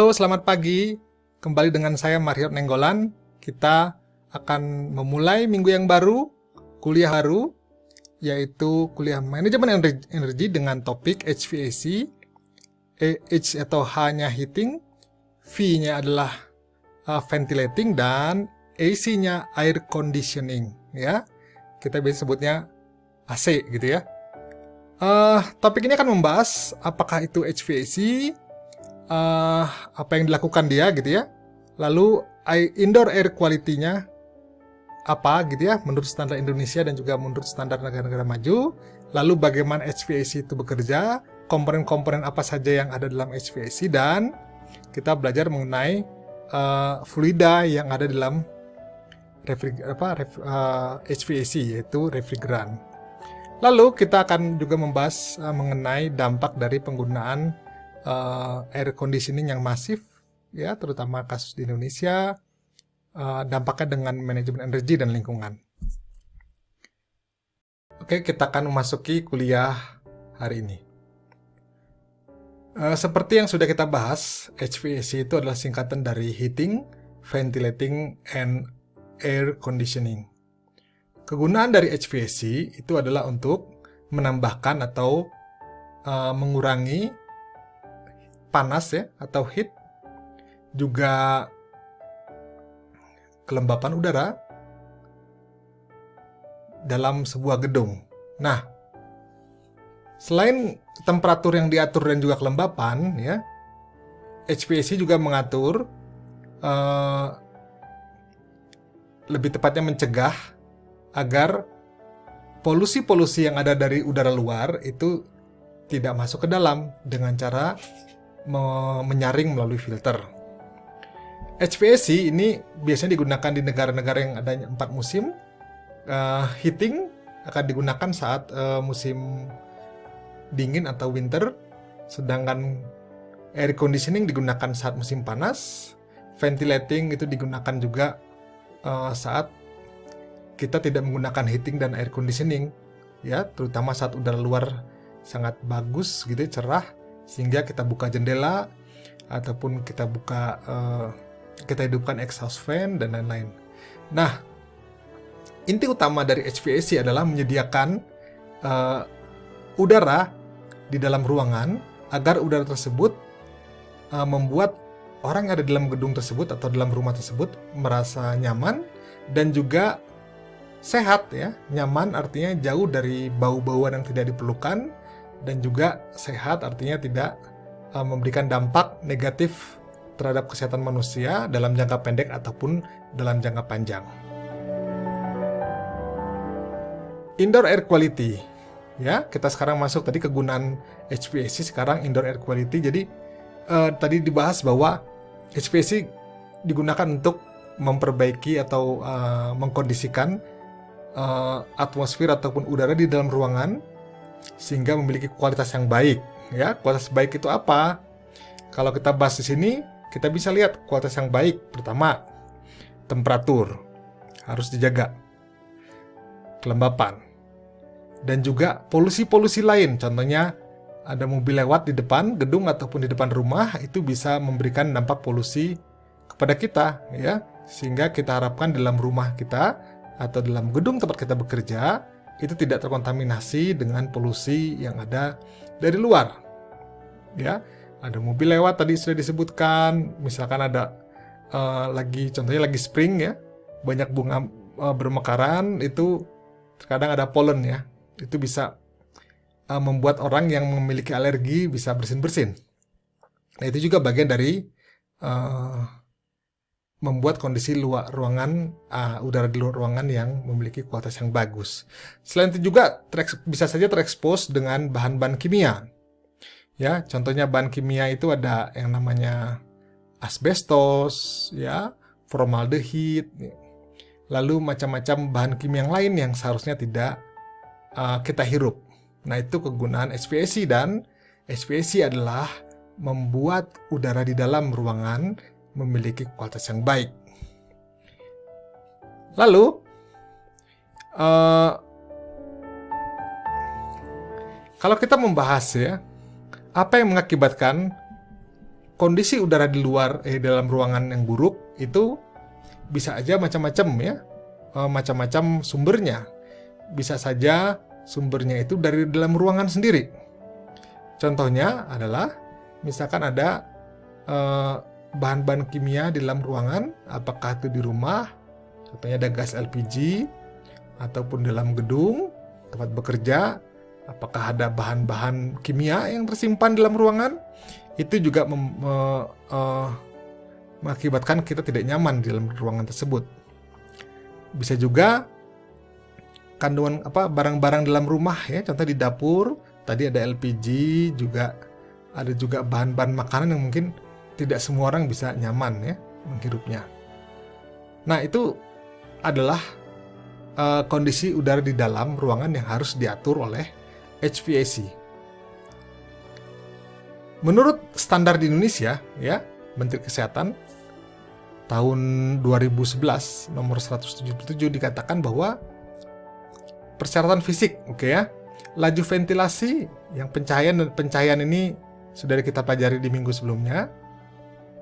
Halo, selamat pagi. Kembali dengan saya Mario Nenggolan. Kita akan memulai minggu yang baru, kuliah baru, yaitu kuliah manajemen energi dengan topik HVAC. H atau H-nya heating, V-nya adalah ventilating, dan AC-nya air conditioning. Ya, kita biasa sebutnya AC gitu ya. Topik ini akan membahas apakah itu HVAC, apa yang dilakukan dia gitu ya. Lalu indoor air quality-nya apa gitu ya, menurut standar Indonesia dan juga menurut standar negara-negara maju. Lalu bagaimana HVAC itu bekerja, komponen-komponen apa saja yang ada dalam HVAC, dan kita belajar mengenai fluida yang ada dalam HVAC, yaitu refrigeran. Lalu kita akan juga membahas mengenai dampak dari penggunaan air conditioning yang masif, ya, terutama kasus di Indonesia, dampaknya dengan manajemen energi dan lingkungan. Oke, kita akan memasuki kuliah hari ini. Seperti yang sudah kita bahas, HVAC itu adalah singkatan dari Heating, Ventilating, and Air Conditioning. Kegunaan dari HVAC itu adalah untuk menambahkan atau mengurangi panas ya, atau heat, juga kelembapan udara dalam sebuah gedung. Nah, selain temperatur yang diatur dan juga kelembapan ya, HVAC juga mengatur, lebih tepatnya mencegah agar polusi-polusi yang ada dari udara luar itu tidak masuk ke dalam dengan cara menyaring melalui filter. HVAC ini biasanya digunakan di negara-negara yang adanya 4 musim. Heating akan digunakan saat musim dingin atau winter, sedangkan air conditioning digunakan saat musim panas. Ventilating itu digunakan juga saat kita tidak menggunakan heating dan air conditioning, ya, terutama saat udara luar sangat bagus gitu, cerah, sehingga kita buka jendela ataupun kita kita hidupkan exhaust fan dan lain-lain. Nah, inti utama dari HVAC adalah menyediakan udara di dalam ruangan agar udara tersebut membuat orang yang ada di dalam gedung tersebut atau dalam rumah tersebut merasa nyaman dan juga sehat ya. Nyaman artinya jauh dari bau-bauan yang tidak diperlukan, dan juga sehat artinya tidak memberikan dampak negatif terhadap kesehatan manusia dalam jangka pendek ataupun dalam jangka panjang. Indoor air quality. Ya, kita sekarang masuk tadi kegunaan HVAC, sekarang indoor air quality. Jadi tadi dibahas bahwa HVAC digunakan untuk memperbaiki atau mengkondisikan atmosfer ataupun udara di dalam ruangan sehingga memiliki kualitas yang baik. Ya, kualitas baik itu apa? Kalau kita bahas di sini, kita bisa lihat kualitas yang baik. Pertama, temperatur harus dijaga, kelembapan, dan juga polusi-polusi lain. Contohnya ada mobil lewat di depan gedung ataupun di depan rumah, itu bisa memberikan dampak polusi kepada kita, ya, sehingga kita harapkan dalam rumah kita atau dalam gedung tempat kita bekerja itu tidak terkontaminasi dengan polusi yang ada dari luar. Ya, ada mobil lewat tadi sudah disebutkan, misalkan ada contohnya lagi spring ya, banyak bunga bermekaran, itu terkadang ada pollen ya, itu bisa membuat orang yang memiliki alergi bisa bersin-bersin. Nah, itu juga bagian dari membuat kondisi ruangan, udara di luar ruangan yang memiliki kualitas yang bagus. Selain itu juga bisa saja terekspos dengan bahan-bahan kimia. Ya, contohnya bahan kimia itu ada yang namanya asbestos, ya, formaldehid, lalu macam-macam bahan kimia yang lain yang seharusnya tidak kita hirup. Nah, itu kegunaan HVAC, dan HVAC adalah membuat udara di dalam ruangan memiliki kualitas yang baik. Lalu kalau kita membahas ya, apa yang mengakibatkan kondisi udara di luar dalam ruangan yang buruk itu bisa aja macam-macam ya, macam-macam sumbernya. Bisa saja sumbernya itu dari dalam ruangan sendiri. Contohnya adalah misalkan ada bahan-bahan kimia di dalam ruangan, apakah itu di rumah, contohnya ada gas LPG, ataupun dalam gedung tempat bekerja, apakah ada bahan-bahan kimia yang tersimpan dalam ruangan, itu juga mengakibatkan kita tidak nyaman di dalam ruangan tersebut. Bisa juga kandungan barang-barang dalam rumah ya, contoh di dapur, tadi ada LPG, juga ada juga bahan-bahan makanan yang mungkin tidak semua orang bisa nyaman ya menghirupnya. Nah, itu adalah kondisi udara di dalam ruangan yang harus diatur oleh HVAC. Menurut standar di Indonesia ya, Menteri Kesehatan tahun 2011 nomor 177 dikatakan bahwa persyaratan fisik, ya, laju ventilasi yang pencahayaan ini sudah kita pelajari di minggu sebelumnya.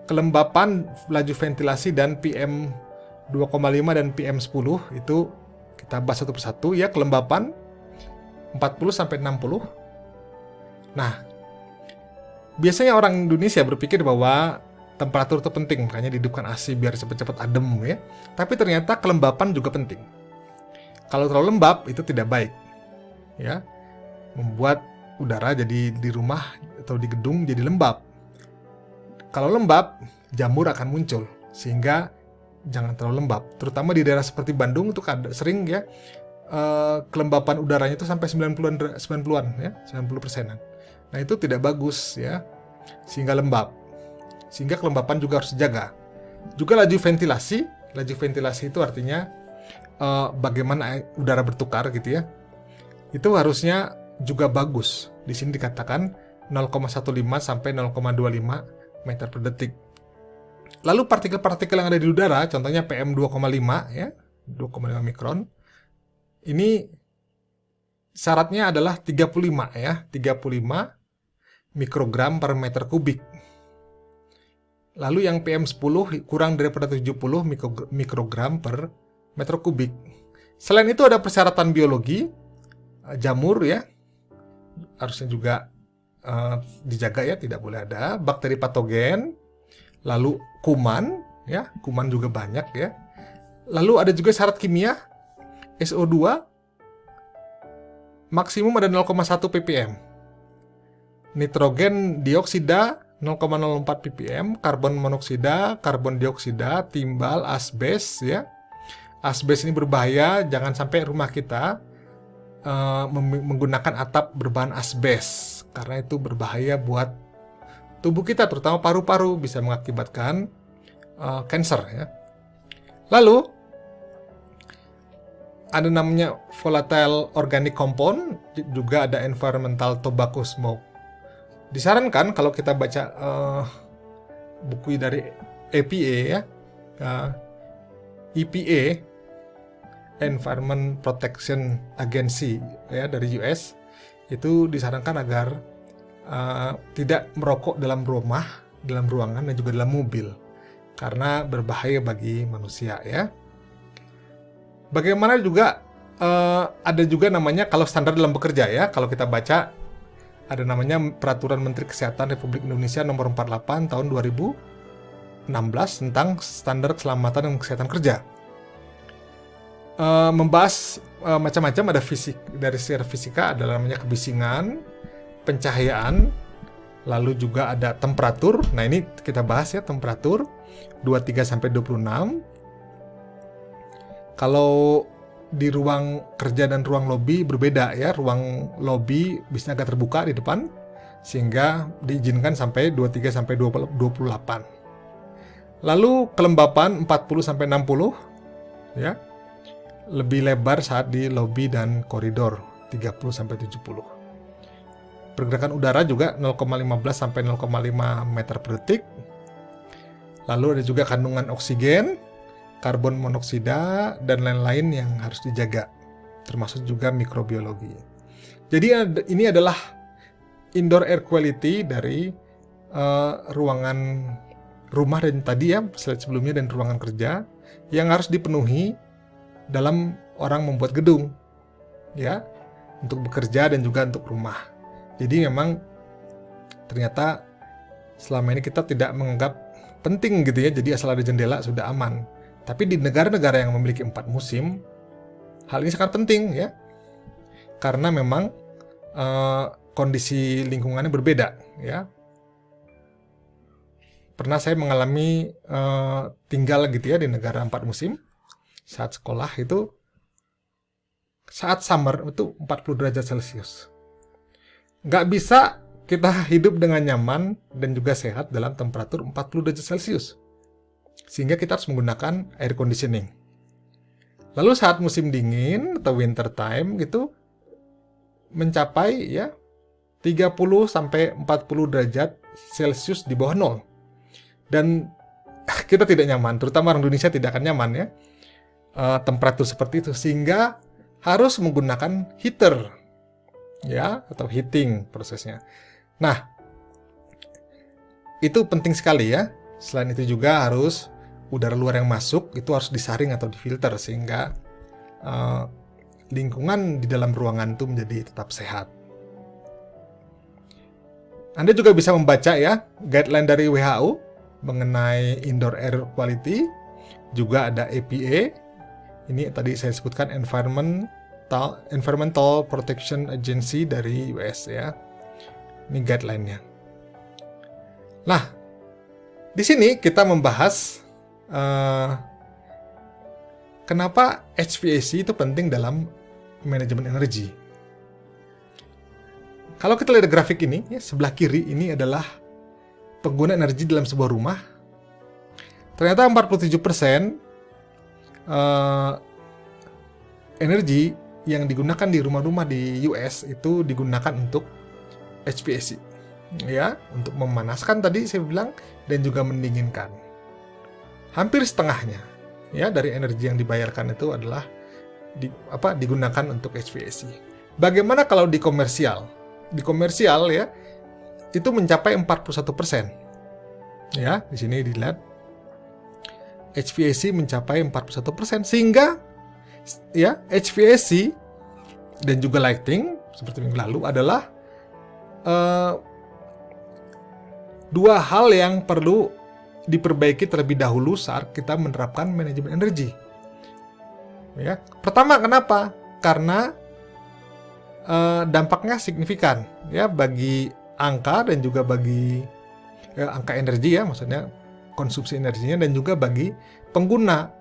Kelembapan laju ventilasi dan PM 2,5 dan PM 10 itu kita bahas satu persatu ya. Kelembapan 40 sampai 60. Nah, biasanya orang Indonesia berpikir bahwa temperatur itu penting, makanya dihidupkan AC biar cepat-cepat adem ya. Tapi ternyata kelembapan juga penting. Kalau terlalu lembab itu tidak baik. Ya. Membuat udara jadi di rumah atau di gedung jadi lembab. Kalau lembab, jamur akan muncul, sehingga jangan terlalu lembab. Terutama di daerah seperti Bandung itu sering ya kelembapan udaranya itu sampai 90-an ya, 90%-an. Nah, itu tidak bagus ya, sehingga lembab. Sehingga kelembapan juga harus dijaga. Juga laju ventilasi itu artinya bagaimana udara bertukar gitu ya. Itu harusnya juga bagus. Di sini dikatakan 0,15 sampai 0,25 meter per detik. Lalu partikel-partikel yang ada di udara, contohnya PM 2,5 ya, 2,5 mikron. Ini syaratnya adalah 35 ya, 35 mikrogram per meter kubik. Lalu yang PM 10 kurang daripada 70 mikrogram per meter kubik. Selain itu ada persyaratan biologi, jamur ya, harusnya juga dijaga ya, tidak boleh ada bakteri patogen, lalu kuman ya, kuman juga banyak ya. Lalu ada juga syarat kimia, SO2 maksimum ada 0,1 ppm, nitrogen dioksida 0,04 ppm, karbon monoksida, karbon dioksida, timbal, asbes ya. Asbes ini berbahaya, jangan sampai rumah kita menggunakan atap berbahan asbes, karena itu berbahaya buat tubuh kita, terutama paru-paru, bisa mengakibatkan kanker ya. Lalu ada namanya volatile organic compound, juga ada environmental tobacco smoke. Disarankan kalau kita baca buku dari EPA ya, EPA Environment Protection Agency ya, dari US, itu disarankan agar tidak merokok dalam rumah, dalam ruangan, dan juga dalam mobil, karena berbahaya bagi manusia ya. Bagaimana juga ada juga namanya kalau standar dalam bekerja ya, kalau kita baca ada namanya Peraturan Menteri Kesehatan Republik Indonesia nomor 48 tahun 2016 tentang standar keselamatan dan kesehatan kerja. Membahas macam-macam, ada fisik, dari secara fisika ada namanya kebisingan, pencahayaan, lalu juga ada temperatur. Nah, ini kita bahas ya, temperatur 23 sampai 26. Kalau di ruang kerja dan ruang lobi berbeda ya, ruang lobi bisa agak terbuka di depan sehingga diizinkan sampai 23 sampai 28. Lalu kelembapan 40 sampai 60 ya. Lebih lebar saat di lobi dan koridor 30 sampai 70. Pergerakan udara juga 0,15 sampai 0,5 meter per detik. Lalu ada juga kandungan oksigen, karbon monoksida, dan lain-lain yang harus dijaga, termasuk juga mikrobiologi. Jadi ini adalah indoor air quality dari ruangan rumah dan tadi ya slide sebelumnya dan ruangan kerja yang harus dipenuhi dalam orang membuat gedung, ya, untuk bekerja dan juga untuk rumah. Jadi memang ternyata selama ini kita tidak menganggap penting gitu ya, jadi asal ada jendela sudah aman. Tapi di negara-negara yang memiliki 4 musim, hal ini sangat penting ya, karena memang kondisi lingkungannya berbeda ya. Pernah saya mengalami tinggal gitu ya di negara 4 musim. Saat sekolah itu, saat summer itu 40 derajat Celcius. Nggak bisa kita hidup dengan nyaman dan juga sehat dalam temperatur 40 derajat Celcius. Sehingga kita harus menggunakan air conditioning. Lalu saat musim dingin atau winter time gitu, mencapai ya 30 sampai 40 derajat Celcius di bawah nol. Dan kita tidak nyaman, terutama orang Indonesia tidak akan nyaman ya temperatur seperti itu, sehingga harus menggunakan heater ya, atau heating prosesnya. Nah, itu penting sekali ya. Selain itu juga harus udara luar yang masuk itu harus disaring atau difilter sehingga lingkungan di dalam ruangan itu menjadi tetap sehat. Anda juga bisa membaca ya guideline dari WHO mengenai indoor air quality, juga ada EPA. Ini tadi saya sebutkan Environmental Protection Agency dari US ya. Ini guideline-nya. Nah, di sini kita membahas kenapa HVAC itu penting dalam manajemen energi. Kalau kita lihat grafik ini, ya, sebelah kiri ini adalah pengguna energi dalam sebuah rumah. Ternyata 47% energi yang digunakan di rumah-rumah di US itu digunakan untuk HVAC, ya, untuk memanaskan tadi saya bilang dan juga mendinginkan. Hampir setengahnya, ya, dari energi yang dibayarkan itu adalah digunakan untuk HVAC. Bagaimana kalau di komersial? Di komersial ya, itu mencapai 41%. Ya, di sini dilihat HVAC mencapai 41%, sehingga ya HVAC dan juga lighting seperti minggu lalu adalah dua hal yang perlu diperbaiki terlebih dahulu saat kita menerapkan manajemen energi. Ya, pertama kenapa? Karena dampaknya signifikan ya bagi angka dan juga bagi angka energi ya, maksudnya konsumsi energinya, dan juga bagi pengguna.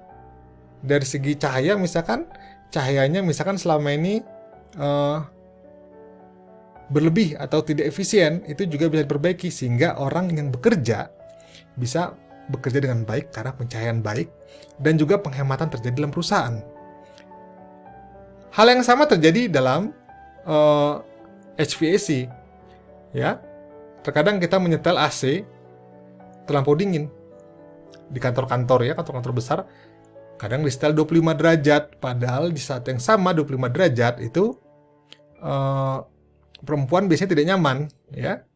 Dari segi cahaya misalkan, cahayanya misalkan selama ini berlebih atau tidak efisien, itu juga bisa diperbaiki sehingga orang yang bekerja bisa bekerja dengan baik karena pencahayaan baik dan juga penghematan terjadi dalam perusahaan. Hal yang sama terjadi dalam HVAC. Ya, terkadang kita menyetel AC terlampau dingin di kantor-kantor ya, kantor-kantor besar, kadang di setel 25 derajat, padahal di saat yang sama 25 derajat itu perempuan biasanya tidak nyaman ya,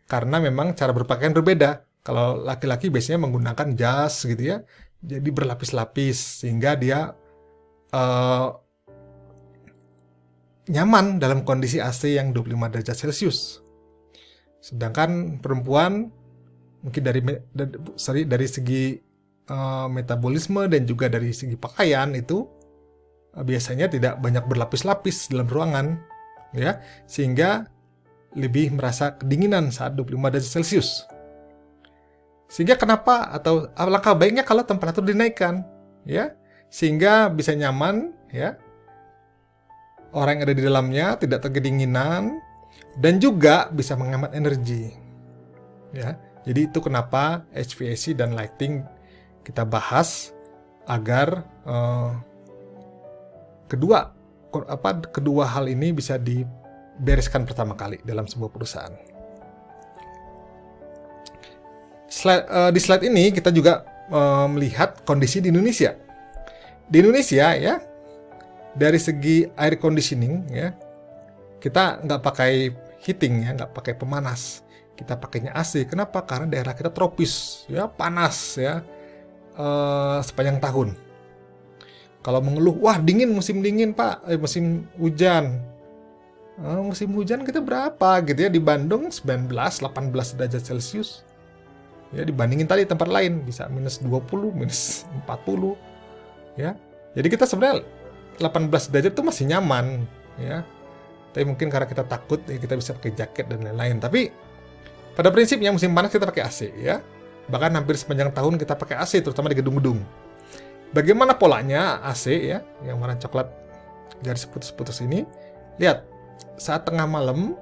karena memang cara berpakaian berbeda. Kalau laki-laki biasanya menggunakan jas gitu ya, jadi berlapis-lapis sehingga dia nyaman dalam kondisi AC yang 25 derajat Celcius. Sedangkan perempuan mungkin dari segi metabolisme dan juga dari segi pakaian itu biasanya tidak banyak berlapis-lapis dalam ruangan ya, sehingga lebih merasa kedinginan saat 25 derajat Celcius. Sehingga kenapa atau alangkah baiknya kalau temperatur dinaikkan ya, sehingga bisa nyaman ya, orang yang ada di dalamnya tidak kedinginan dan juga bisa menghemat energi ya. Jadi itu kenapa HVAC dan lighting kita bahas agar kedua hal ini bisa dibereskan pertama kali dalam sebuah perusahaan. Di slide ini kita juga melihat kondisi di Indonesia. Di Indonesia ya, dari segi air conditioning ya, kita nggak pakai heating ya, nggak pakai pemanas. kita pakainya AC. Kenapa? Karena daerah kita tropis, ya, panas ya, sepanjang tahun. Kalau mengeluh, wah dingin, musim dingin Pak, musim hujan. Musim hujan kita berapa gitu ya, di Bandung 19-18 derajat Celcius. Ya, dibandingin tadi tempat lain bisa minus 20, minus 40. Ya. Jadi kita sebenarnya 18 derajat itu masih nyaman, ya. Tapi mungkin karena kita takut, ya kita bisa pakai jaket dan lain-lain. Tapi pada prinsipnya musim panas kita pakai AC, ya. Bahkan hampir sepanjang tahun kita pakai AC, terutama di gedung-gedung. Bagaimana polanya AC, ya, yang warna coklat garis putus-putus ini? Lihat, saat tengah malam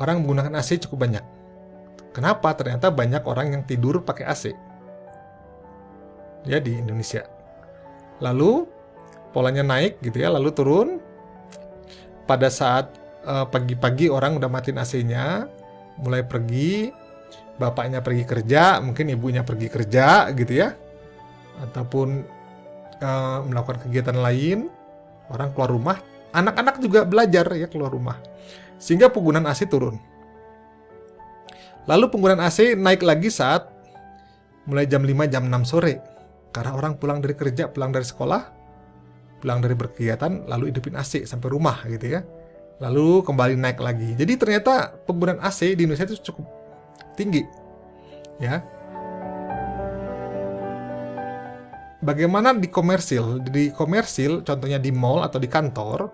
orang menggunakan AC cukup banyak. Kenapa? Ternyata banyak orang yang tidur pakai AC, ya, di Indonesia. Lalu polanya naik gitu ya, lalu turun. Pada saat pagi-pagi orang udah matiin AC-nya, mulai pergi, bapaknya pergi kerja, mungkin ibunya pergi kerja gitu ya, ataupun melakukan kegiatan lain, orang keluar rumah, anak-anak juga belajar ya keluar rumah, sehingga penggunaan AC turun. Lalu penggunaan AC naik lagi saat mulai jam 5, jam 6 sore, karena orang pulang dari kerja, pulang dari sekolah, pulang dari berkegiatan, lalu hidupin AC sampai rumah gitu ya, lalu kembali naik lagi. Jadi ternyata penggunaan AC di Indonesia itu cukup tinggi, ya. Bagaimana di komersil? Di komersil, contohnya di mall atau di kantor,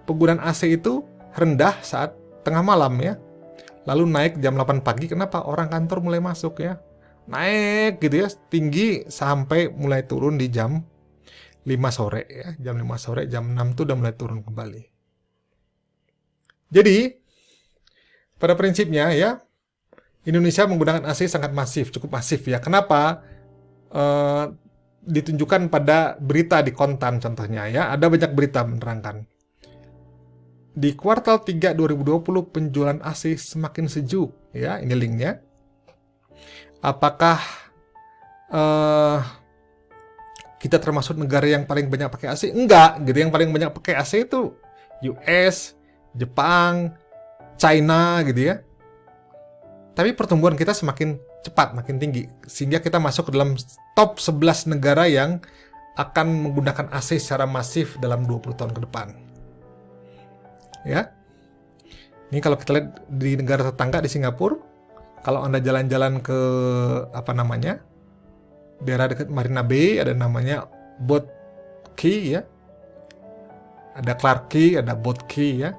penggunaan AC itu rendah saat tengah malam ya. Lalu naik jam 8 pagi, kenapa? Orang kantor mulai masuk ya. Naik gitu ya, tinggi sampai mulai turun di jam 5 sore ya. Jam 5 sore, jam 6 tuh udah mulai turun kembali. Jadi, pada prinsipnya ya, Indonesia menggunakan AC sangat masif, cukup masif ya. Kenapa? Ditunjukkan pada berita di Kontan contohnya ya, ada banyak berita menerangkan di kuartal 3 2020 penjualan AC semakin sejuk ya, ini linknya. Apakah kita termasuk negara yang paling banyak pakai AC? Enggak gitu, yang paling banyak pakai AC itu US, Jepang, China gitu ya. Tapi pertumbuhan kita semakin cepat, makin tinggi, sehingga kita masuk ke dalam top 11 negara yang akan menggunakan AC secara masif dalam 20 tahun ke depan. Ya. Ini kalau kita lihat di negara tetangga di Singapura, kalau Anda jalan-jalan ke daerah dekat Marina Bay, ada namanya Boat Quay ya. Ada Clarke Quay, ada Boat Quay ya.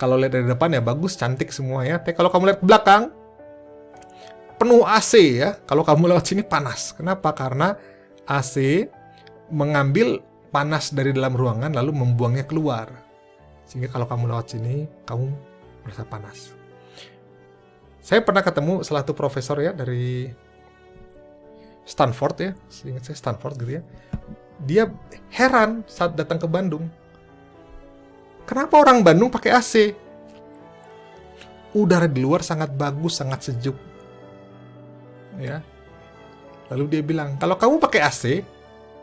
Kalau lihat dari depan ya bagus, cantik semua ya. Tapi kalau kamu lihat ke belakang, penuh AC ya. Kalau kamu lewat sini panas. Kenapa? Karena AC mengambil panas dari dalam ruangan lalu membuangnya keluar. Sehingga kalau kamu lewat sini, kamu merasa panas. Saya pernah ketemu salah satu profesor ya dari Stanford ya. Seingat saya Stanford gitu ya. Dia heran saat datang ke Bandung. Kenapa orang Bandung pakai AC? Udara di luar sangat bagus, sangat sejuk. Ya. Lalu dia bilang, kalau kamu pakai AC,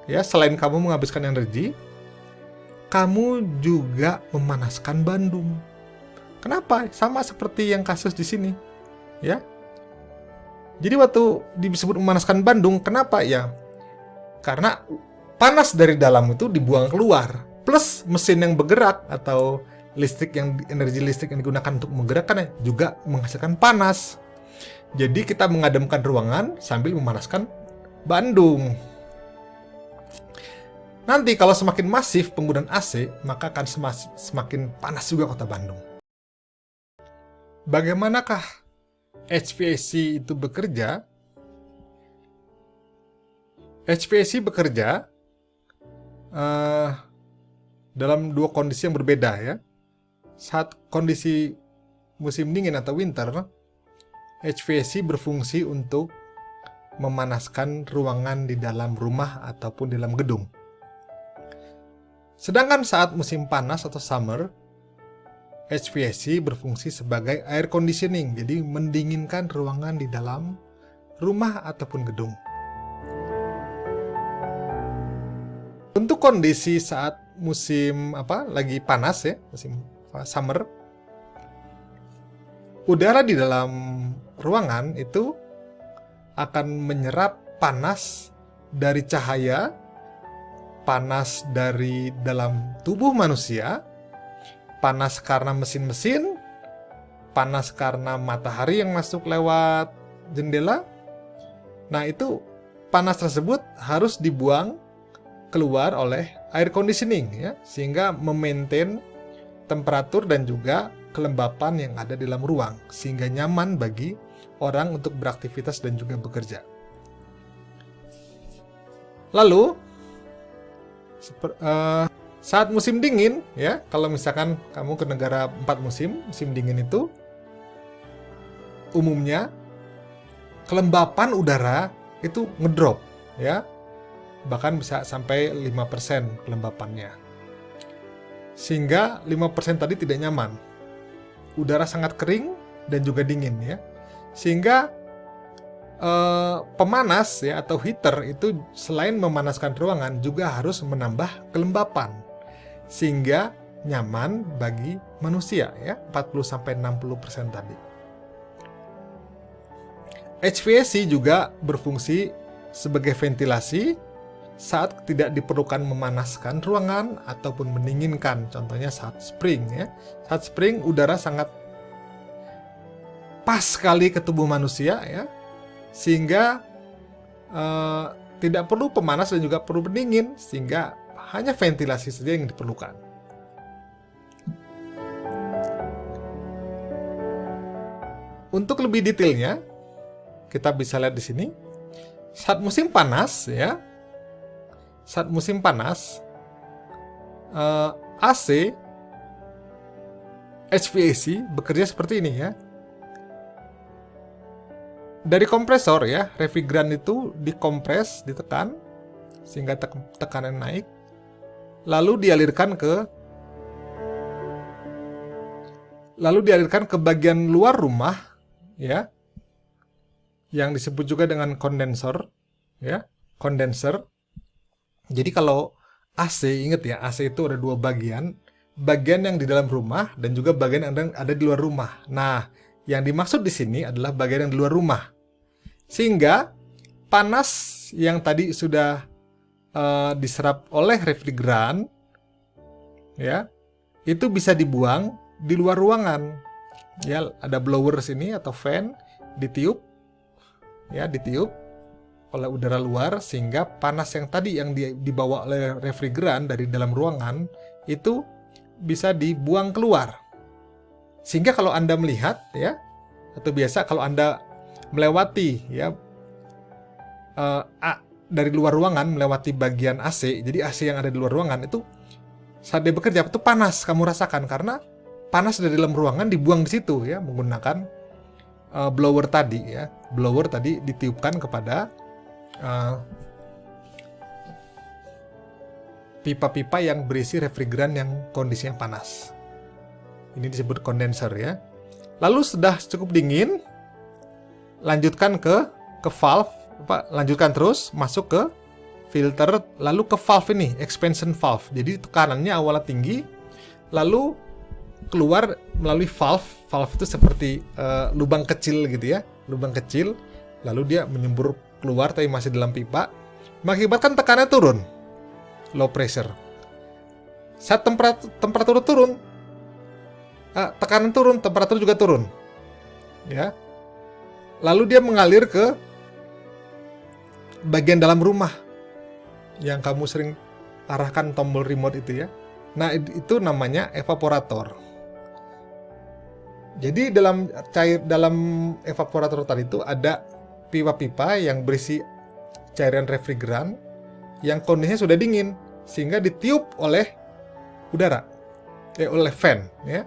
ya selain kamu menghabiskan energi, kamu juga memanaskan Bandung. Kenapa? Sama seperti yang kasus di sini. Ya. Jadi waktu disebut memanaskan Bandung, kenapa ya? Karena panas dari dalam itu dibuang keluar. Plus mesin yang bergerak atau energi listrik yang digunakan untuk menggerakkan juga menghasilkan panas. Jadi kita mengademkan ruangan sambil memanaskan Bandung. Nanti kalau semakin masif penggunaan AC, maka akan semakin panas juga kota Bandung. Bagaimanakah HVAC itu bekerja? HVAC bekerja dalam dua kondisi yang berbeda ya. Saat kondisi musim dingin atau winter, HVAC berfungsi untuk memanaskan ruangan di dalam rumah ataupun di dalam gedung. Sedangkan saat musim panas atau summer, HVAC berfungsi sebagai air conditioning, jadi mendinginkan ruangan di dalam rumah ataupun gedung. Untuk kondisi saat musim lagi panas ya, musim summer, udara di dalam ruangan itu akan menyerap panas dari cahaya, panas dari dalam tubuh manusia, panas karena mesin-mesin, panas karena matahari yang masuk lewat jendela. Nah, itu panas tersebut harus dibuang keluar oleh air conditioning ya, sehingga memaintain temperatur dan juga kelembapan yang ada di dalam ruang sehingga nyaman bagi orang untuk beraktivitas dan juga bekerja. Lalu saat musim dingin ya, kalau misalkan kamu ke negara 4 musim dingin itu umumnya kelembapan udara itu ngedrop ya, bahkan bisa sampai 5% kelembapannya, sehingga 5% tadi tidak nyaman. Udara sangat kering dan juga dingin ya, sehingga pemanas ya atau heater itu selain memanaskan ruangan juga harus menambah kelembapan sehingga nyaman bagi manusia ya, 40-60% tadi. HVAC juga berfungsi sebagai ventilasi saat tidak diperlukan memanaskan ruangan ataupun mendinginkan, contohnya saat spring ya. Saat spring udara sangat pas sekali ke tubuh manusia ya, sehingga tidak perlu pemanas dan juga perlu pendingin, sehingga hanya ventilasi saja yang diperlukan. Untuk lebih detailnya, kita bisa lihat di sini. Saat musim panas ya, saat musim panas, AC, HVAC bekerja seperti ini ya. Dari kompresor ya, refrigeran itu dikompres, ditekan sehingga tekanan naik, lalu dialirkan ke bagian luar rumah ya, yang disebut juga dengan kondensor ya, kondenser. Jadi kalau AC, ingat ya, AC itu ada dua bagian yang di dalam rumah dan juga bagian yang ada di luar rumah. Nah, yang dimaksud di sini adalah bagian yang di luar rumah, sehingga panas yang tadi sudah diserap oleh refrigeran ya, itu bisa dibuang di luar ruangan ya. Ada blower sini atau fan, ditiup oleh udara luar sehingga panas yang tadi yang dibawa oleh refrigeran dari dalam ruangan itu bisa dibuang keluar. Sehingga kalau Anda melihat ya, atau biasa kalau Anda melewati ya dari luar ruangan melewati bagian AC, jadi AC yang ada di luar ruangan itu saat dia bekerja itu panas kamu rasakan karena panas dari dalam ruangan dibuang di situ ya, menggunakan blower tadi ya. Blower tadi ditiupkan kepada pipa-pipa yang berisi refrigeran yang kondisinya panas. Ini disebut kondenser ya. Lalu sudah cukup dingin, lanjutkan ke valve, lanjutkan terus masuk ke filter, lalu ke valve ini, expansion valve. Jadi tekanannya awalnya tinggi, lalu keluar melalui valve. Valve itu seperti lubang kecil gitu ya, lubang kecil, lalu dia menyembur keluar tapi masih dalam pipa, mengakibatkan tekanannya turun, low pressure. Saat temperatur turun, tekanan turun, temperatur juga turun ya. Lalu dia mengalir ke bagian dalam rumah yang kamu sering arahkan tombol remote itu ya. Nah, itu namanya evaporator. Jadi dalam evaporator tadi itu ada pipa-pipa yang berisi cairan refrigeran yang kondisinya sudah dingin sehingga ditiup oleh udara, oleh fan ya,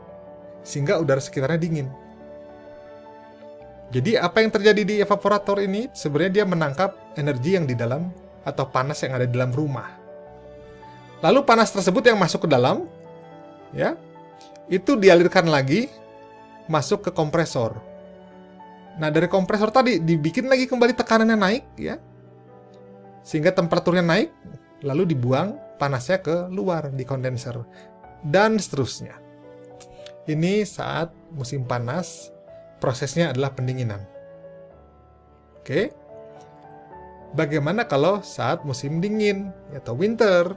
sehingga udara sekitarnya dingin. Jadi apa yang terjadi di evaporator ini sebenarnya dia menangkap energi yang di dalam atau panas yang ada di dalam rumah. Lalu panas tersebut yang masuk ke dalam ya, itu dialirkan lagi masuk ke kompresor. Nah, dari kompresor tadi dibikin lagi kembali tekanannya naik ya, sehingga temperaturnya naik, lalu dibuang panasnya ke luar di kondenser dan seterusnya. Ini saat musim panas prosesnya adalah pendinginan. Oke. Bagaimana kalau saat musim dingin atau winter?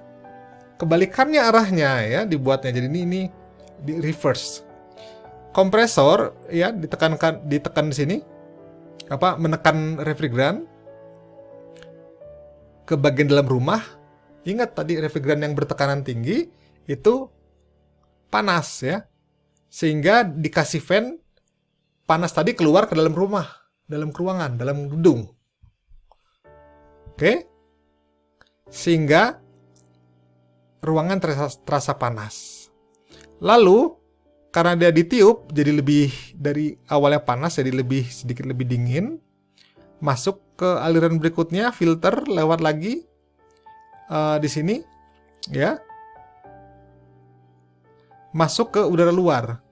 Kebalikannya arahnya ya dibuatnya. Jadi ini di reverse. Kompresor ya ditekan di sini menekan refrigeran ke bagian dalam rumah. Ingat tadi refrigeran yang bertekanan tinggi itu panas ya. Sehingga dikasih fan, panas tadi keluar ke dalam rumah, dalam ruangan, dalam gedung. Oke? Sehingga ruangan terasa panas. Lalu karena dia ditiup jadi lebih dari awalnya panas jadi sedikit lebih dingin. Masuk ke aliran berikutnya, filter lewat lagi di sini ya. Masuk ke udara luar.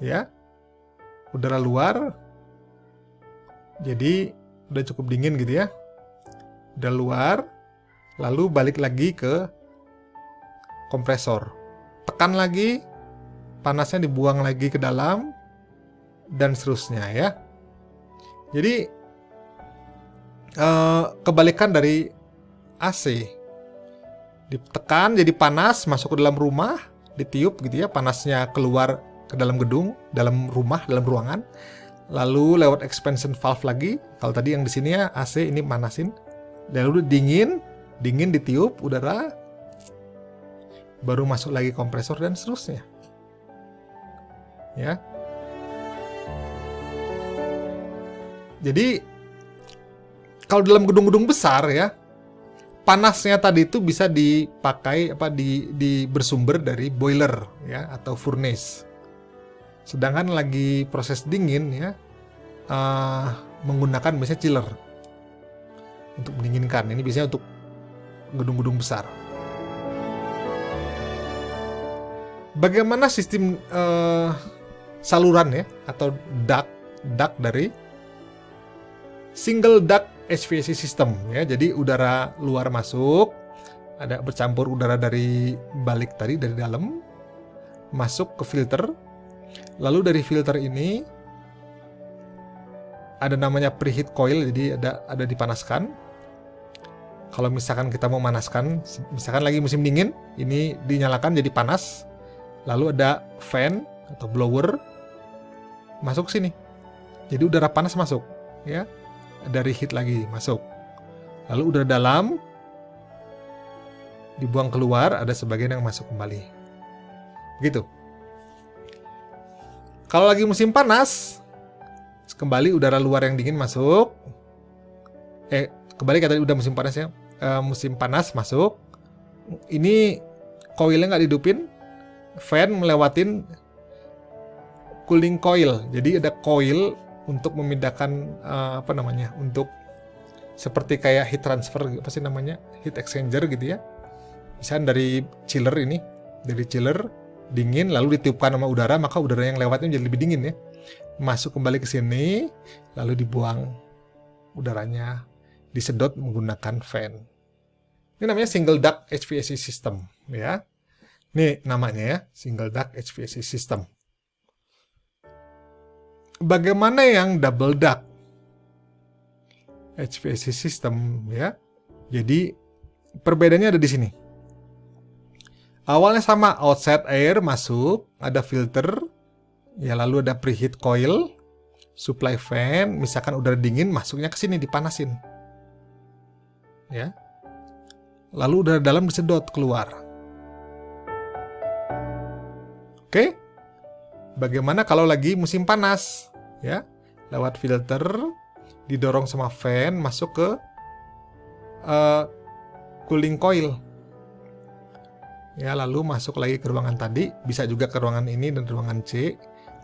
Ya. Udara luar. Jadi udah cukup dingin gitu ya. Udara luar. Lalu balik lagi ke kompresor. Tekan lagi. Panasnya dibuang lagi ke dalam. Dan seterusnya ya. Jadi kebalikan dari AC. Ditekan jadi panas masuk ke dalam rumah, ditiup gitu ya, panasnya keluar ke dalam gedung, dalam rumah, dalam ruangan. Lalu lewat expansion valve lagi. Kalau tadi yang di sini ya AC ini manasin. Lalu dingin ditiup udara. Baru masuk lagi kompresor dan seterusnya. Ya. Jadi kalau dalam gedung-gedung besar ya, panasnya tadi itu bisa dipakai bersumber dari boiler ya atau furnace. Sedangkan lagi proses dingin ya menggunakan biasanya chiller untuk mendinginkan. Ini biasanya untuk gedung-gedung besar. Bagaimana sistem saluran ya atau duct dari single duct HVAC system ya. Jadi udara luar masuk, ada bercampur udara dari balik tadi dari dalam masuk ke filter. Lalu dari filter ini ada namanya preheat coil, jadi ada dipanaskan. Kalau misalkan kita mau manaskan, misalkan lagi musim dingin, ini dinyalakan jadi panas. Lalu ada fan atau blower masuk sini. Jadi udara panas masuk ya. Dari heat lagi masuk. Lalu udara dalam dibuang keluar, ada sebagian yang masuk kembali. Begitu. Kalau lagi musim panas, kembali udara luar yang dingin masuk. Kembali tadi udah musim panas ya. Musim panas masuk. Ini coilnya nggak dihidupin. Fan melewatin cooling coil. Jadi ada coil untuk memindahkan untuk seperti kayak heat transfer, heat exchanger gitu ya. Misalnya dari chiller dingin lalu ditiupkan sama udara, maka udara yang lewatnya jadi lebih dingin ya. Masuk kembali ke sini, lalu dibuang udaranya, disedot menggunakan fan. Ini namanya single duct HVAC system ya. Ini namanya ya, single duct HVAC system. Bagaimana yang double duct HVAC system ya? Jadi perbedaannya ada di sini. Awalnya sama, outside air masuk, ada filter, ya lalu ada preheat coil, supply fan, misalkan udara dingin masuknya ke sini dipanasin. Ya. Lalu udara dalam disedot keluar. Oke. Bagaimana kalau lagi musim panas? Ya, lewat filter didorong sama fan masuk ke cooling coil. Ya, lalu masuk lagi ke ruangan tadi, bisa juga ke ruangan ini dan ruangan C.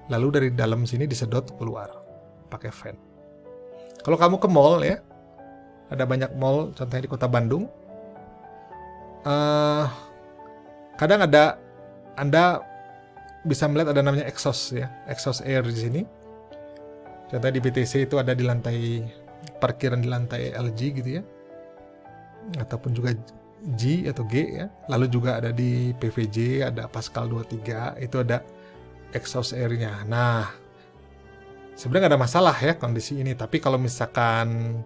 Lalu dari dalam sini disedot keluar pakai fan. Kalau kamu ke mall ya, ada banyak mall, contohnya di Kota Bandung. Kadang Anda bisa melihat ada namanya exhaust ya, exhaust air di sini. Contohnya di BTC itu ada di lantai parkiran, di lantai LG gitu ya, ataupun juga G atau G ya. Lalu juga ada di PVJ, ada Pascal 23, itu ada exhaust air-nya. Nah, sebenarnya nggak ada masalah ya kondisi ini. Tapi kalau misalkan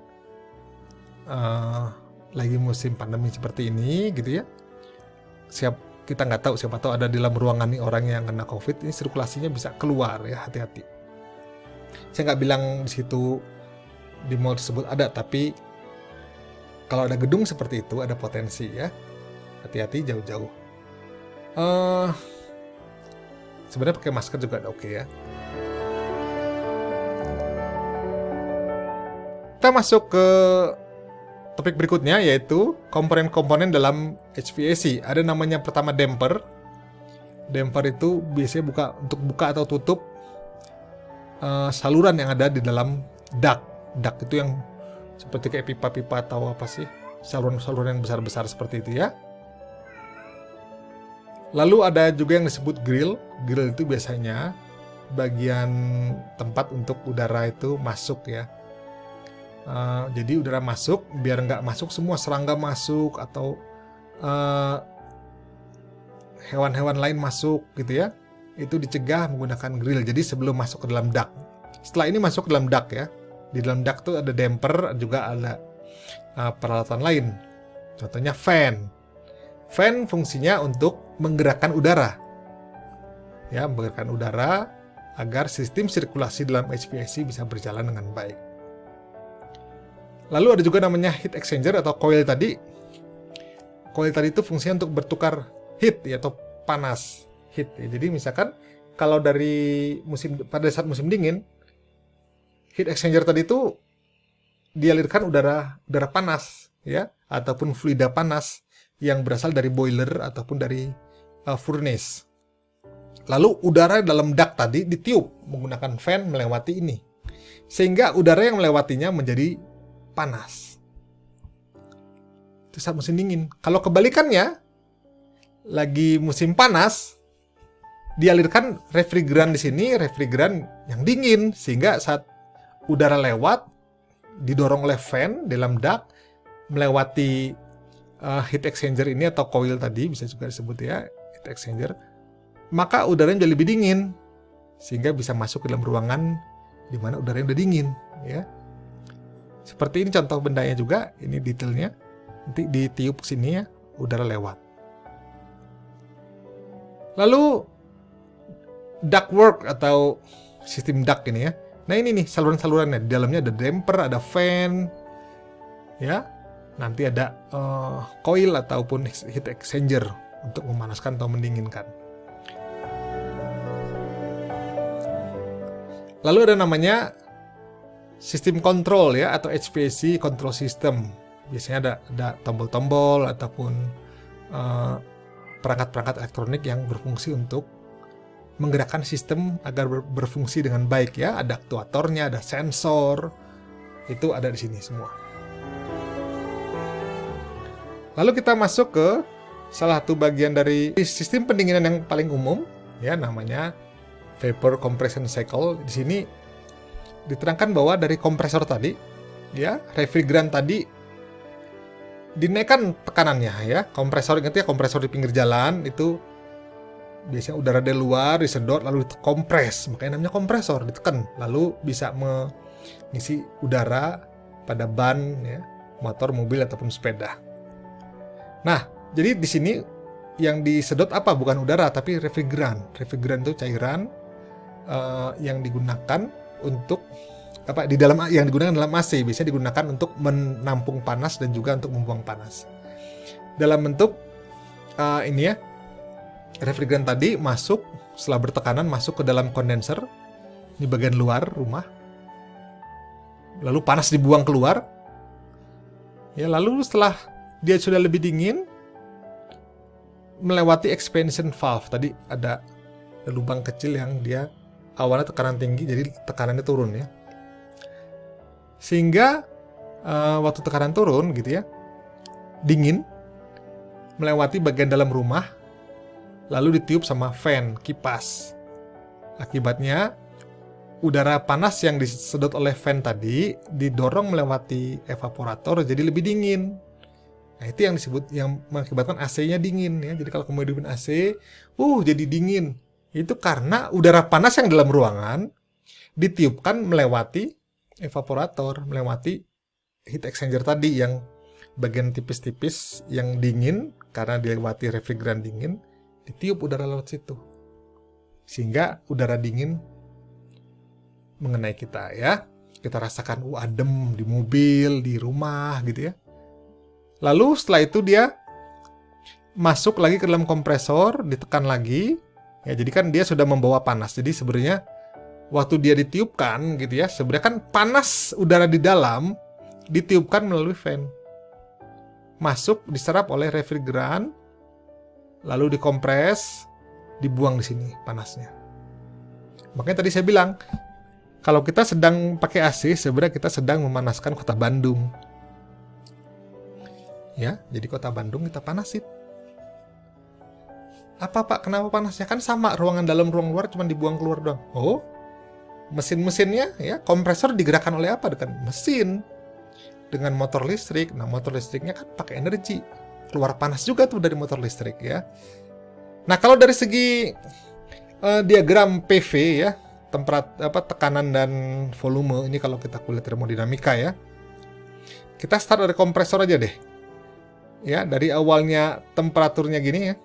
lagi musim pandemi seperti ini gitu ya, kita nggak tahu, siapa tahu ada di dalam ruangan nih orang yang kena COVID, ini sirkulasinya bisa keluar ya, hati-hati. Saya nggak bilang di situ di mall tersebut ada, tapi kalau ada gedung seperti itu ada potensi ya, hati-hati, jauh-jauh. Sebenarnya pakai masker juga ada oke ya. Kita masuk ke topik berikutnya, yaitu komponen-komponen dalam HVAC. Ada namanya pertama damper. Damper itu biasanya untuk buka atau tutup saluran yang ada di dalam duct. Duct itu yang seperti kayak pipa-pipa atau apa sih, saluran-saluran yang besar-besar seperti itu ya. Lalu ada juga yang disebut grill. Grill itu biasanya bagian tempat untuk udara itu masuk ya. Jadi udara masuk, biar nggak masuk semua serangga masuk atau hewan-hewan lain masuk gitu ya, itu dicegah menggunakan grill. Jadi sebelum masuk ke dalam duct. Setelah ini masuk ke dalam duct ya. Di dalam duct tuh ada damper, juga ada peralatan lain. Contohnya fan. Fan fungsinya untuk menggerakkan udara. Ya, menggerakkan udara agar sistem sirkulasi dalam HVAC bisa berjalan dengan baik. Lalu ada juga namanya heat exchanger atau coil tadi. Coil tadi itu fungsinya untuk bertukar heat ya, atau panas heat ya. Jadi misalkan kalau pada saat musim dingin, heat exchanger tadi itu dialirkan udara panas ya, ataupun fluida panas yang berasal dari boiler ataupun dari furnace. Lalu udara dalam duct tadi ditiup menggunakan fan melewati ini, sehingga udara yang melewatinya menjadi panas. Itu saat musim dingin. Kalau kebalikannya, lagi musim panas, dialirkan refrigeran di sini, refrigeran yang dingin, sehingga saat udara lewat, didorong oleh fan dalam duct, melewati heat exchanger ini atau coil tadi, bisa juga disebut ya, heat exchanger, maka udaranya jadi lebih dingin, sehingga bisa masuk ke dalam ruangan di mana udaranya udah dingin, ya. Seperti ini contoh bendanya juga, ini detailnya. Nanti ditiup ke sini ya, udara lewat. Lalu ductwork atau sistem duct ini ya. Nah ini nih saluran-salurannya. Di dalamnya ada damper, ada fan, ya. Nanti ada coil ataupun heat exchanger untuk memanaskan atau mendinginkan. Lalu ada namanya sistem kontrol ya, atau HVAC control system. Biasanya ada tombol-tombol ataupun perangkat-perangkat elektronik yang berfungsi untuk menggerakkan sistem agar berfungsi dengan baik ya. Ada aktuatornya, ada sensor, itu ada di sini semua. Lalu kita masuk ke salah satu bagian dari sistem pendinginan yang paling umum ya, namanya vapor compression cycle. Di sini diterangkan bahwa dari kompresor tadi, ya, refrigeran tadi dinaikkan tekanannya ya. Kompresor, ingat ya, kompresor di pinggir jalan itu biasanya udara dari luar disedot lalu dikompres, makanya namanya kompresor, ditekan lalu bisa mengisi udara pada ban ya, motor, mobil ataupun sepeda. Nah, jadi di sini yang disedot apa? Bukan udara tapi refrigeran. Refrigeran itu cairan yang digunakan untuk yang digunakan dalam AC, biasanya digunakan untuk menampung panas dan juga untuk membuang panas. Dalam bentuk ini ya, refrigeran tadi masuk setelah bertekanan masuk ke dalam kondenser di bagian luar rumah, lalu panas dibuang keluar ya, lalu setelah dia sudah lebih dingin melewati expansion valve. Tadi ada lubang kecil yang dia awalnya tekanan tinggi, jadi tekanannya turun ya, sehingga waktu tekanan turun gitu ya, dingin melewati bagian dalam rumah lalu ditiup sama fan, kipas. Akibatnya udara panas yang disedot oleh fan tadi didorong melewati evaporator jadi lebih dingin. Nah, itu yang disebut, yang mengakibatkan AC-nya dingin ya. Jadi kalau kamu hidupin AC, jadi dingin. Itu karena udara panas yang dalam ruangan ditiupkan melewati evaporator, melewati heat exchanger tadi yang bagian tipis-tipis yang dingin karena dilewati refrigeran dingin, ditiup udara lewat situ. Sehingga udara dingin mengenai kita ya. Kita rasakan adem di mobil, di rumah gitu ya. Lalu setelah itu dia masuk lagi ke dalam kompresor, ditekan lagi. Ya, jadi kan dia sudah membawa panas. Jadi sebenarnya waktu dia ditiupkan gitu ya, sebenarnya kan panas udara di dalam ditiupkan melalui fan. Masuk, diserap oleh refrigeran, lalu dikompres, dibuang di sini panasnya. Makanya tadi saya bilang, kalau kita sedang pakai AC, sebenarnya kita sedang memanaskan kota Bandung. Ya, jadi kota Bandung kita panasin. Apa Pak, kenapa panasnya? Kan sama, ruangan dalam, ruang luar cuma dibuang keluar doang. Oh, mesin-mesinnya ya, kompresor digerakkan oleh apa? Dengan mesin. Dengan motor listrik. Nah, motor listriknya kan pakai energi. Keluar panas juga tuh dari motor listrik ya. Nah, kalau dari segi diagram PV ya, tekanan dan volume, ini kalau kita kuliah termodinamika ya. Kita start dari kompresor aja deh. Ya, dari awalnya temperaturnya gini ya.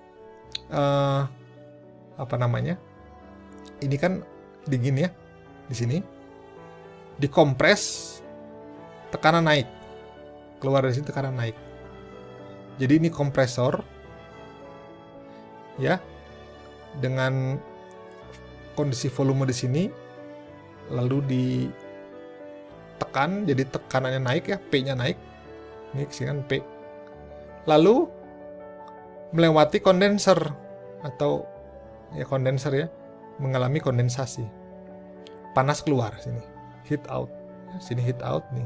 Ini kan dingin ya. Di sini. Dikompres, tekanan naik. Keluar dari sini tekanan naik. Jadi ini kompresor ya. Dengan kondisi volume di sini, lalu ditekan, jadi tekanannya naik ya, P-nya naik. Ini kesini kan P. Lalu melewati kondenser atau ya kondenser ya, mengalami kondensasi. Panas keluar sini, heat out. Sini heat out nih.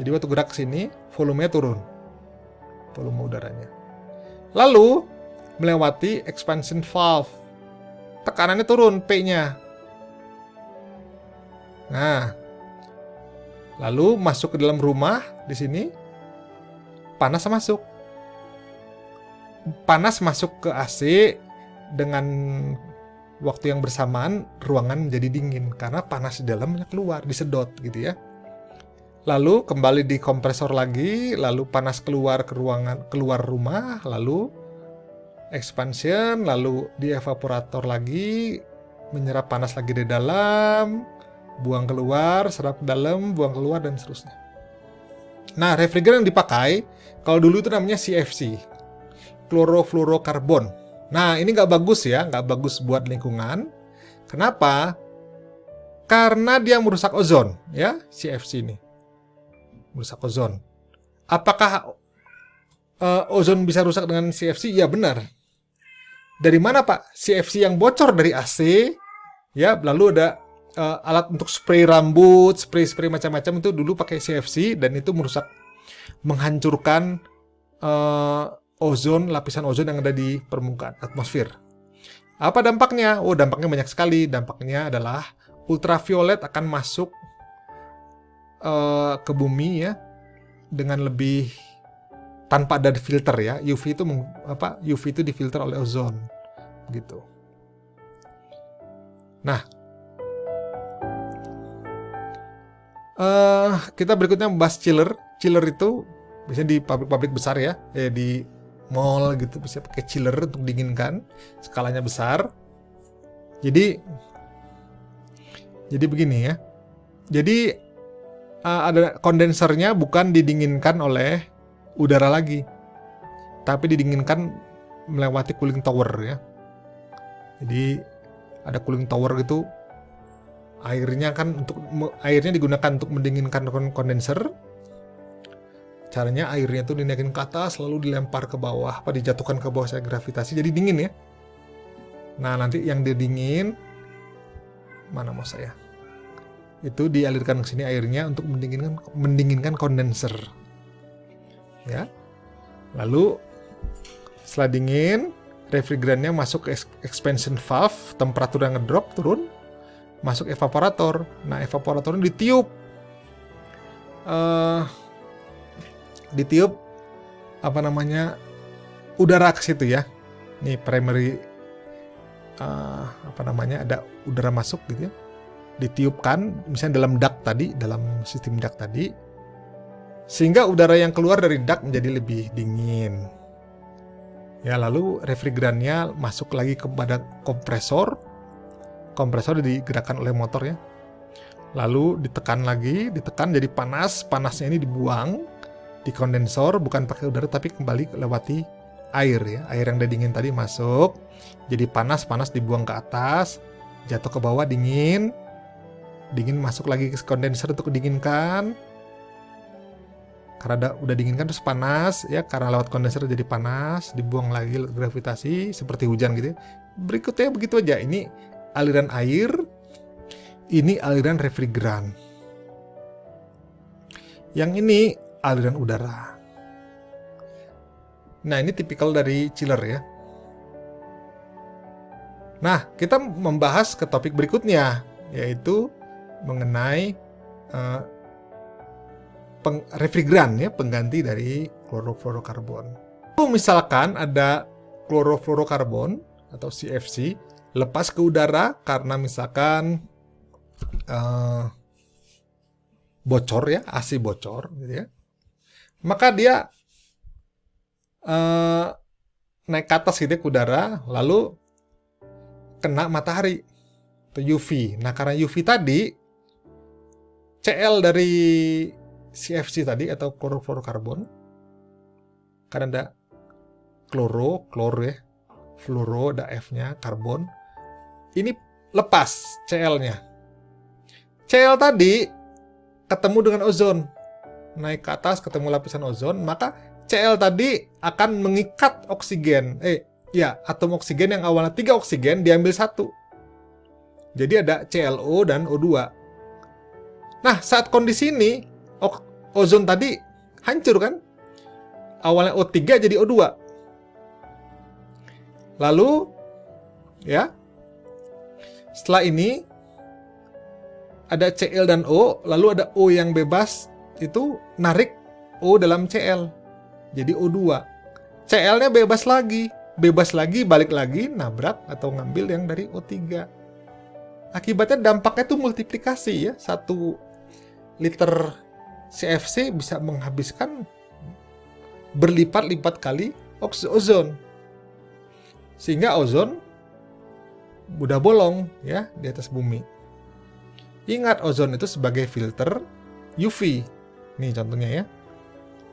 Jadi waktu gerak ke sini, volumenya turun. Volume udaranya. Lalu melewati expansion valve. Tekanannya turun, P-nya. Nah, lalu masuk ke dalam rumah di sini, panas masuk. Panas masuk ke AC dengan waktu yang bersamaan ruangan menjadi dingin karena panas di dalamnya keluar, disedot gitu ya. Lalu kembali di kompresor lagi, lalu panas keluar ke ruangan, keluar rumah, lalu expansion, lalu di evaporator lagi, menyerap panas lagi di dalam, buang keluar, serap ke dalam, buang keluar, dan seterusnya. Nah, refrigeran yang dipakai, kalau dulu itu namanya CFC, chlorofluorokarbon. Nah, ini nggak bagus ya, nggak bagus buat lingkungan. Kenapa? Karena dia merusak ozon, ya, CFC ini. Merusak ozon. Apakah ozon bisa rusak dengan CFC? Ya, benar. Dari mana Pak? CFC yang bocor dari AC, ya, lalu ada alat untuk spray rambut, spray macam-macam itu dulu pakai CFC dan itu merusak, menghancurkan ozon, lapisan ozon yang ada di permukaan atmosfer. Apa dampaknya? Oh, dampaknya banyak sekali. Dampaknya adalah ultraviolet akan masuk ke bumi ya dengan lebih tanpa ada filter ya. UV itu difilter oleh ozon gitu. Nah, kita berikutnya membahas chiller. Chiller itu biasanya di pabrik-pabrik besar ya, di mall gitu bisa pakai chiller untuk dinginkan, skalanya besar. Jadi begini ya. Jadi ada kondensernya bukan didinginkan oleh udara lagi, tapi didinginkan melewati cooling tower ya. Jadi ada cooling tower gitu. Airnya digunakan untuk mendinginkan kondenser. Caranya airnya tuh dinaikin ke atas lalu dilempar ke bawah, dijatuhkan ke bawah saya gravitasi jadi dingin ya. Nah, nanti yang dingin mana mau saya? Itu dialirkan ke sini airnya untuk mendinginkan kondenser. Ya. Lalu setelah dingin, refrigerannya masuk ke expansion valve, temperatur yang ngedrop turun, masuk evaporator. Nah, evaporatornya ditiup udara ke situ ya. Ini primary ada udara masuk gitu ya, ditiupkan misalnya dalam duct tadi, dalam sistem duct tadi, sehingga udara yang keluar dari duct menjadi lebih dingin. Ya, lalu refrigerannya masuk lagi kepada kompresor digerakkan oleh motor ya. Lalu ditekan jadi panas, panasnya ini dibuang di kondensor, bukan pakai udara tapi kembali lewati air ya. Air yang udah dingin tadi masuk, jadi panas dibuang ke atas, jatuh ke bawah dingin masuk lagi ke kondensor untuk didinginkan. Karena udah dinginkan terus panas ya, karena lewat kondensor jadi panas, dibuang lagi gravitasi seperti hujan gitu ya. Berikutnya begitu aja. Ini aliran air, ini aliran refrigeran. Yang ini aliran udara. Nah, ini tipikal dari chiller ya. Nah, kita membahas ke topik berikutnya, yaitu mengenai refrigeran ya, pengganti dari klorofluorokarbon. Misalkan ada klorofluorokarbon atau CFC lepas ke udara karena misalkan bocor ya, AC bocor gitu ya. Maka dia naik ke atas gitu ya, ke udara, lalu kena matahari atau UV. Nah, karena UV tadi, Cl dari CFC tadi atau klorofluorokarbon, karena ada kloro ya, fluoro ada F-nya, karbon, ini lepas Cl-nya. Cl tadi ketemu dengan ozon, naik ke atas ketemu lapisan ozon, maka Cl tadi akan mengikat oksigen, atom oksigen yang awalnya 3 oksigen diambil 1. Jadi ada ClO dan O2. Nah, saat kondisi ini ozon tadi hancur kan? Awalnya O3 jadi O2. Lalu ya, setelah ini ada Cl dan O, lalu ada O yang bebas, itu narik O dalam Cl. Jadi O2. Cl-nya bebas lagi, balik lagi nabrak atau ngambil yang dari O3. Akibatnya dampaknya itu multiplikasi ya. 1 liter CFC bisa menghabiskan berlipat-lipat kali ozon. Sehingga ozon mudah bolong ya di atas bumi. Ingat, ozon itu sebagai filter UV. Nih contohnya ya.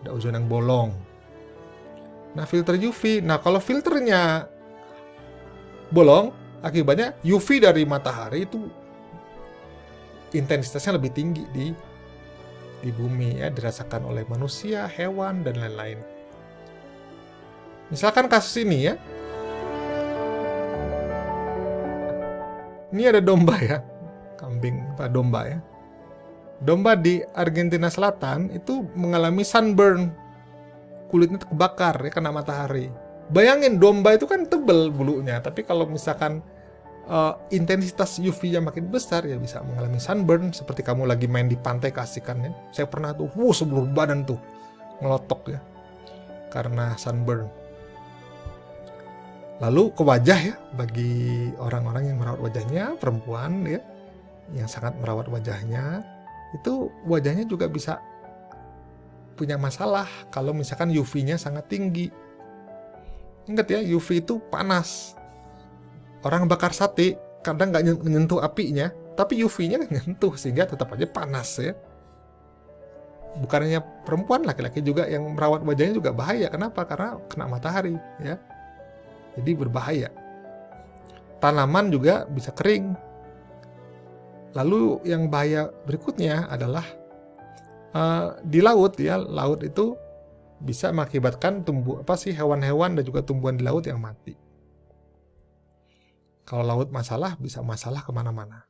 Ada ozon yang bolong. Nah, filter UV. Nah, kalau filternya bolong, akibatnya UV dari matahari itu intensitasnya lebih tinggi di bumi ya, dirasakan oleh manusia, hewan, dan lain-lain. Misalkan kasus ini ya. Ini ada domba ya. Kambing atau domba ya. Domba di Argentina Selatan itu mengalami sunburn. Kulitnya kebakar ya kena matahari. Bayangin, domba itu kan tebel bulunya, tapi kalau misalkan intensitas UV-nya makin besar ya bisa mengalami sunburn, seperti kamu lagi main di pantai keasikan ya. Saya pernah tuh, seluruh badan tuh ngelotok ya karena sunburn. Lalu ke wajah ya, bagi orang-orang yang merawat wajahnya, perempuan ya yang sangat merawat wajahnya, itu wajahnya juga bisa punya masalah kalau misalkan UV-nya sangat tinggi. Ingat ya, UV itu panas. Orang bakar sate kadang nggak menyentuh apinya, tapi UV-nya nyentuh sehingga tetap aja panas ya. Bukannya perempuan, laki-laki juga yang merawat wajahnya juga bahaya. Kenapa? Karena kena matahari ya. Jadi berbahaya. Tanaman juga bisa kering. Lalu yang bahaya berikutnya adalah di laut ya. Laut itu bisa mengakibatkan hewan-hewan dan juga tumbuhan di laut yang mati. Kalau laut masalah, bisa masalah kemana-mana.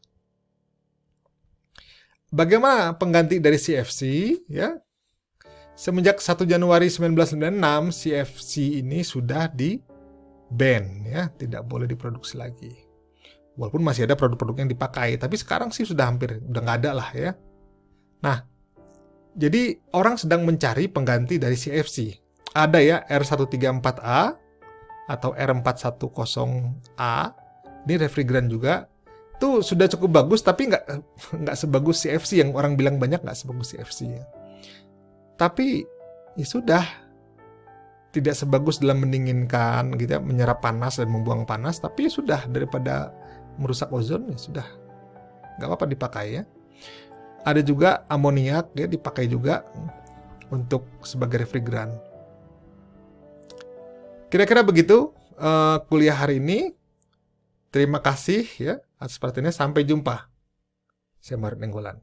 Bagaimana pengganti dari CFC? Ya, semenjak 1 Januari 1996, CFC ini sudah di-ban, ya, tidak boleh diproduksi lagi. Walaupun masih ada produk-produk yang dipakai, tapi sekarang sih sudah nggak ada lah ya. Nah, jadi orang sedang mencari pengganti dari CFC. Ada ya R134A atau R410A. Ini refrigerant juga. Tuh sudah cukup bagus, tapi nggak sebagus CFC yang orang bilang banyak, nggak sebagus CFC ya. Tapi ya sudah, tidak sebagus dalam mendinginkan gitu ya, menyerap panas dan membuang panas, tapi ya sudah, daripada merusak ozon ya sudah, nggak apa-apa dipakai ya. Ada juga amoniak ya, dipakai juga untuk sebagai refrigeran. Kira-kira begitu kuliah hari ini. Terima kasih ya atas perhatiannya. Sampai jumpa. Saya Marit Nenggolan.